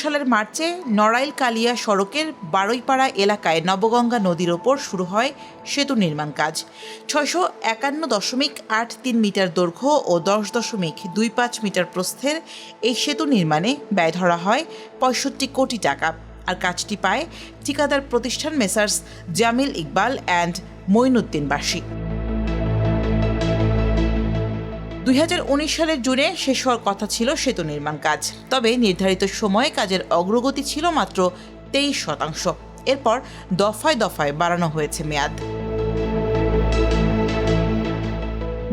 সালের মার্চে নড়াইল কালিয়া সড়কের বারৈপাড়া এলাকায় নবগঙ্গা নদীর ওপর শুরু হয় সেতু নির্মাণ কাজ। 651.83 মিটার দৈর্ঘ্য ও 10.25 মিটার প্রস্থের এই সেতু নির্মাণে ব্যয় ধরা হয় 65 কোটি টাকা। আর কাজটি পায় ঠিকাদার প্রতিষ্ঠান মেসার্স জামিল ইকবাল অ্যান্ড মঈনুদ্দিন বাসী। 2019 সালের জুনে শেষ হওয়ার কথা ছিল সেতু নির্মাণ কাজ, তবে নির্ধারিত সময়ে কাজের অগ্রগতি ছিল মাত্র 23%। এরপর দফায় দফায় বাড়ানো হয়েছে মেয়াদ।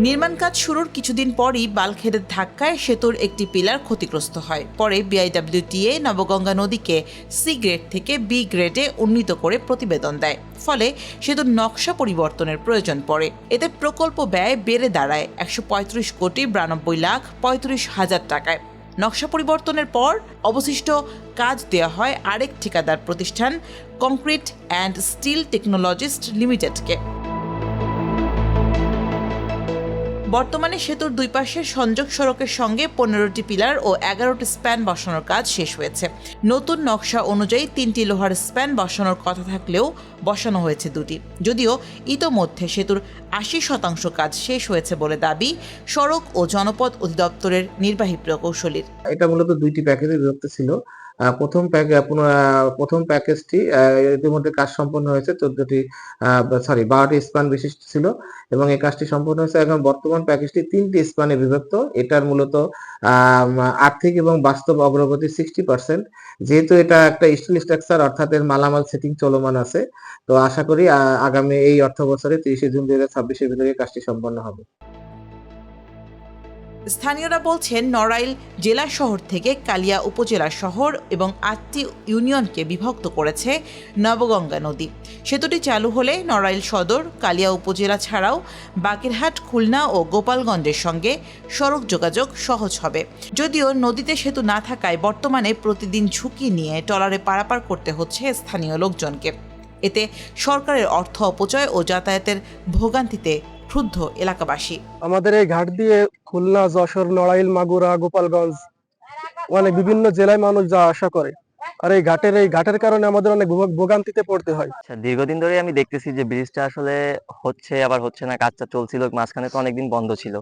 নির্মাণ কাজ শুরুর কিছুদিন পরই বাল্কহেডের ধাক্কায় সেতুর একটি পিলার ক্ষতিগ্রস্ত হয়। পরে বিআইডব্লিউটিএ নবগঙ্গা নদীকে সি গ্রেড থেকে বি গ্রেডে উন্নীত করে প্রতিবেদন দেয়। ফলে সেতুর নকশা পরিবর্তনের প্রয়োজন পড়ে। এতে প্রকল্প ব্যয় বেড়ে দাঁড়ায় 135,92,35,000 টাকায়। নকশা পরিবর্তনের পর অবশিষ্ট কাজ দেওয়া হয় আরেক ঠিকাদার প্রতিষ্ঠান কংক্রিট অ্যান্ড স্টিল টেকনোলজিস্ট লিমিটেডকে। বর্তমানে সেতুর দুই পাশের সংযোগ সড়কের সঙ্গে 15টি পিলার ও 11টি স্প্যান বসানোর কাজ শেষ হয়েছে। নতুন নকশা অনুযায়ী 3টি লোহার স্প্যান বসানোর কথা থাকলেও বসানো হয়েছে 2টি। যদিও ইতোমধ্যে সেতুর 80% কাজ শেষ হয়েছে বলে দাবি সড়ক ও জনপথ অধিদপ্তরের নির্বাহী প্রকৌশলীর। এটা মূলত 2টি প্যাকেজে বিভক্ত ছিল। প্রথম প্যাকেজটি ইতিমধ্যে কাজ সম্পন্ন হয়েছে। 12টি স্প্যান বিশিষ্ট ছিল এবং এই কাজটি সম্পন্ন হয়েছে। এখন বর্তমান প্যাকেজটি 3টি স্প্যানে বিভক্ত। এটার মূলত আর্থিক এবং বাস্তব অগ্রগতি 60%। যেহেতু এটা একটা স্টিল স্ট্রাকচার, অর্থাৎ এর মালামাল সেটিং চলমান আছে, তো আশা করি আগামী এই অর্থ বছরে 30 জুন 2026 এর ভিতরে কাজটি সম্পন্ন হবে। স্থানীয়রা বলছেন, নড়াইল জেলা শহর থেকে কালিয়া উপজেলা শহর এবং 8টি ইউনিয়নকে বিভক্ত করেছে নবগঙ্গা নদী। সেতুটি চালু হলে নড়াইল সদর, কালিয়া উপজেলা ছাড়াও বাগেরহাট, খুলনা ও গোপালগঞ্জের সঙ্গে সড়ক যোগাযোগ সহজ হবে। যদিও নদীতে সেতু না থাকায় বর্তমানে প্রতিদিন ঝুঁকি নিয়ে ট্রলারে পারাপার করতে হচ্ছে স্থানীয় লোকজনকে। এতে সরকারের অর্থ অপচয় ও যাতায়াতের ভোগান্তিতে ক্ষুব্ধ এলাকাবাসী। আমাদের এই ঘাট দিয়ে খুলনা, যশোর, নড়াইল, মাগুরা, গোপালগঞ্জ অনেক বিভিন্ন জেলায় মানুষ যাওয়া আসা করে। আর এই ঘাটের কারণে আমাদের অনেক ভোগান্তিতে পড়তে হয়। দীর্ঘদিন ধরে আমি দেখতেছি যে ব্রিজটা আসলে হচ্ছে আবার হচ্ছে না, কাজটা চলছিল, মাঝখানে তো অনেকদিন বন্ধ ছিল।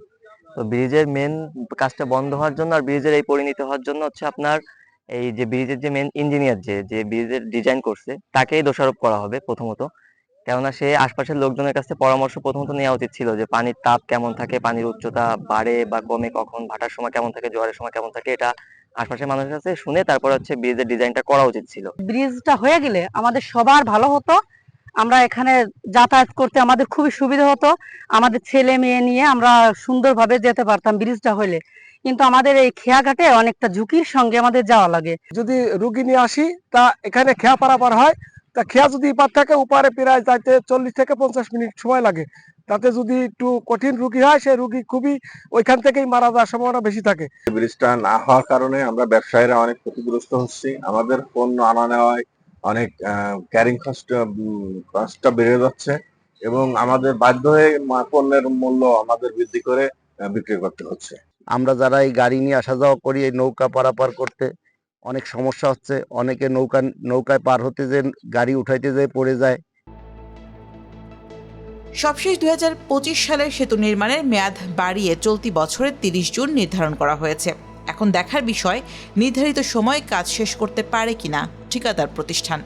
তো ব্রিজের মেন কাজটা বন্ধ হওয়ার জন্য আর ব্রিজের এই পরিণতি হওয়ার জন্য হচ্ছে আপনার এই যে ব্রিজের যে মেন ইঞ্জিনিয়ার যে ব্রিজের ডিজাইন করছে তাকেই দোষারোপ করা হবে প্রথমত। কেননা সে আশপাশের লোকজনের কাছে পরামর্শ প্রথমত নেওয়া উচিত ছিল যে পানির তাপ কেমন থাকে, পানির উচ্চতা বাড়ে বা কমে কখন, ভাটার সময় কেমন থাকে, জোয়ারের সময় কেমন থাকে, এটা আশপাশের মানুষের কাছে শুনে তারপর হচ্ছে ব্রিজের ডিজাইনটা করা উচিত ছিল। ব্রিজটা হয়ে গেলে আমাদের সবার ভালো হতো। আমরা এখানে যাতায়াত করতে আমাদের খুবই সুবিধা হতো। আমাদের ছেলে মেয়ে নিয়ে আমরা সুন্দরভাবে যেতে পারতাম ব্রিজটা হলে। কিন্তু আমাদের এই খেয়াঘাটে অনেকটা ঝুঁকির সঙ্গে আমাদের যাওয়া লাগে। যদি রুগী নিয়ে আসি তা এখানে খেয়া পারাপার হয়, তা খেয়া যদি এপার থেকে উপারে প্রায় যাইতে 40 থেকে 50 মিনিট সময় লাগে। তাতে যদি একটু কঠিন রুগী হয়, সেই রুগী খুবই ওইখান থেকেই মারা যাওয়ার সম্ভাবনা বেশি থাকে। ব্রিজটা না হওয়ার কারণে আমরা ব্যবসায়ীরা অনেক ক্ষতিগ্রস্ত হচ্ছি। আমাদের পণ্য আনা নেওয়ায় অনেক ক্যারিং কস্টটা বেড়ে যাচ্ছে এবং আমাদের বাধ্য হয়ে পণ্যের মূল্য আমাদের বৃদ্ধি করে বিক্রি করতে হচ্ছে। আমরা যারা এই গাড়ি নিয়ে আসা যাওয়া করি, এই নৌকা পারাপার করতে অনেক সমস্যা হচ্ছে। অনেকে নৌকায় পার হতে যে গাড়ি উঠাইতে যেয়ে পড়ে যায়। সবশেষ 2025 সালের সেতু নির্মাণের মেয়াদ বাড়িয়ে চলতি বছরের 30 জুন নির্ধারণ করা হয়েছে। এখন দেখার বিষয় নির্ধারিত সময়ে কাজ শেষ করতে পারে কিনা ঠিকাদার প্রতিষ্ঠান।